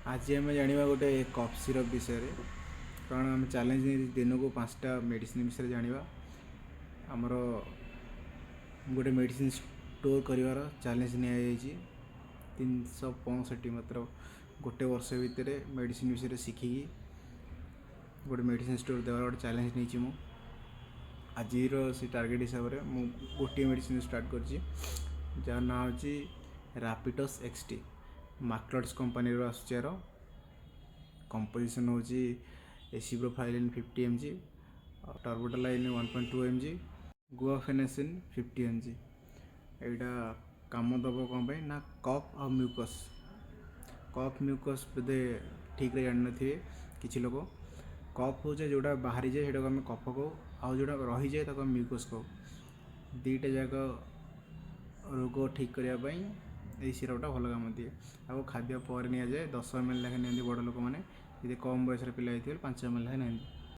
आज आम जाना गोटे कफ सिरप विषय कारण आम चैलेंज दिन को 5टा मेडिसिन विषय जाना आमर गोटे मेडिसिन स्टोर कर चैलेंज नि 365 मतलब गोटे वर्ष भितर मेडिसिन विषय शिखिकी गोटे मेडिसिन स्टोर देवार गोटे चैलेंज नहीं आज से टार्गेट हिसाब से मुझे गोटे मेडिसिन स्टार्ट कर जार ना हूँ रापिटस एक्सटी मार्कलट्स कंपनी आसुचार कंपोजिशन हूँ एसिप्रोफाइलिन 50 mg टर्बोटालाइन 1.2 mg गुआफेनेसिन 50 mg यहाँ कम दब कौन ना कफ और म्यूकस बोधे ठीक जान थे कि लोग कफ हो जोटा बाहरी जाए से आम कफ कहू आउ जोटा रही जाए तो म्यूकस कहू दीटा जाक रोग ठीक करने यही सिरपटा भल कम दिए आपको खाद्य पर नि जाए 10 ml लेखे नि बड़ लोक मैंने कम बयस पिला 5 ml लेखे नि।